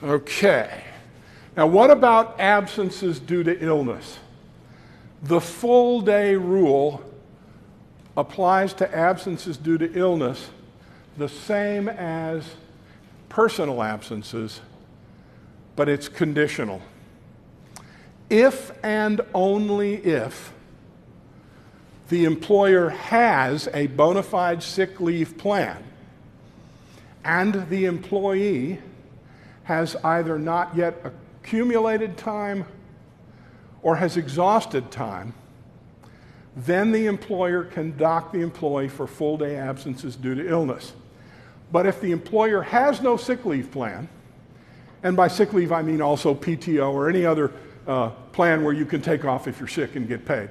Okay. Now, what about absences due to illness? The full day rule applies to absences due to illness the same as personal absences, but it's conditional. If and only if the employer has a bona fide sick leave plan and the employee has either not yet accumulated time or has exhausted time, then the employer can dock the employee for full day absences due to illness. But if the employer has no sick leave plan, and by sick leave I mean also PTO or any other plan where you can take off if you're sick and get paid.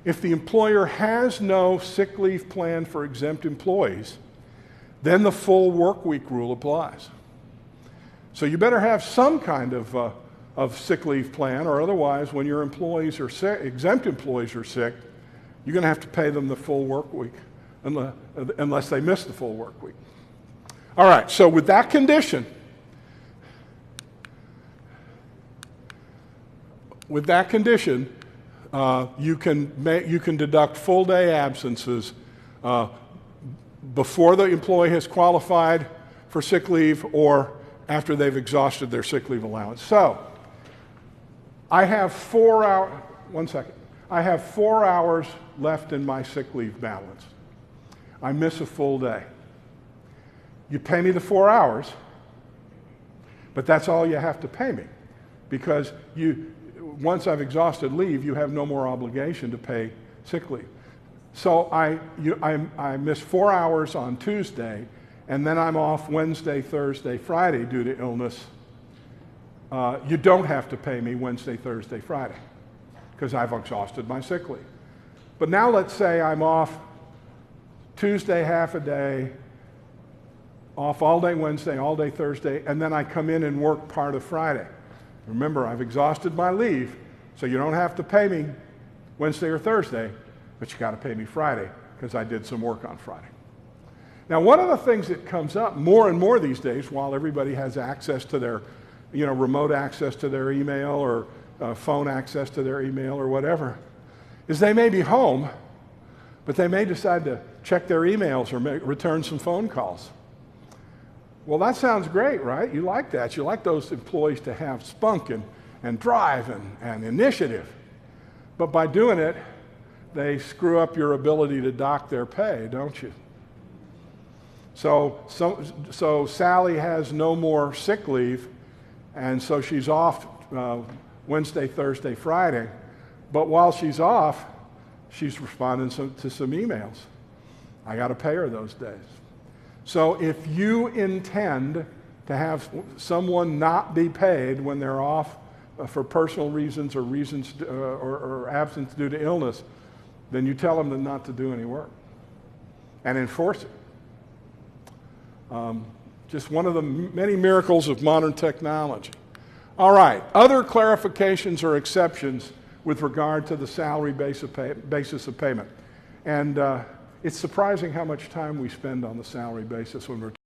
If the employer has no sick leave plan for exempt employees, then the full work week rule applies. So you better have some kind of sick leave plan, or otherwise when your employees are sick, exempt employees are sick, you're going to have to pay them the full work week unless they miss the full work week. All right, so with that condition, you can deduct full day absences before the employee has qualified for sick leave or after they've exhausted their sick leave allowance. So I have 4 hours. One second. I have 4 hours left in my sick leave balance. I miss a full day. You pay me the 4 hours, but that's all you have to pay me, because once I've exhausted leave, you have no more obligation to pay sick leave. So I miss 4 hours on Tuesday, and then I'm off Wednesday, Thursday, Friday due to illness. You don't have to pay me Wednesday, Thursday, Friday, because I've exhausted my sick leave. But now let's say I'm off Tuesday half a day, off all day Wednesday, all day Thursday, and then I come in and work part of Friday. Remember, I've exhausted my leave, so you don't have to pay me Wednesday or Thursday, but you got to pay me Friday because I did some work on Friday. Now, one of the things that comes up more and more these days, while everybody has access to their, remote access to their email or phone access to their email or whatever, is they may be home, but they may decide to check their emails or return some phone calls. Well, that sounds great, right? You like that. You like those employees to have spunk and drive and initiative. But by doing it, they screw up your ability to dock their pay, don't you? So Sally has no more sick leave, and so she's off Wednesday, Thursday, Friday. But while she's off, she's responding to some emails. I got to pay her those days. So if you intend to have someone not be paid when they're off for personal reasons or reasons or absence due to illness, then you tell them not to do any work and enforce it. Just one of the many miracles of modern technology. All right, other clarifications or exceptions with regard to the salary basis of payment. And it's surprising how much time we spend on the salary basis when we're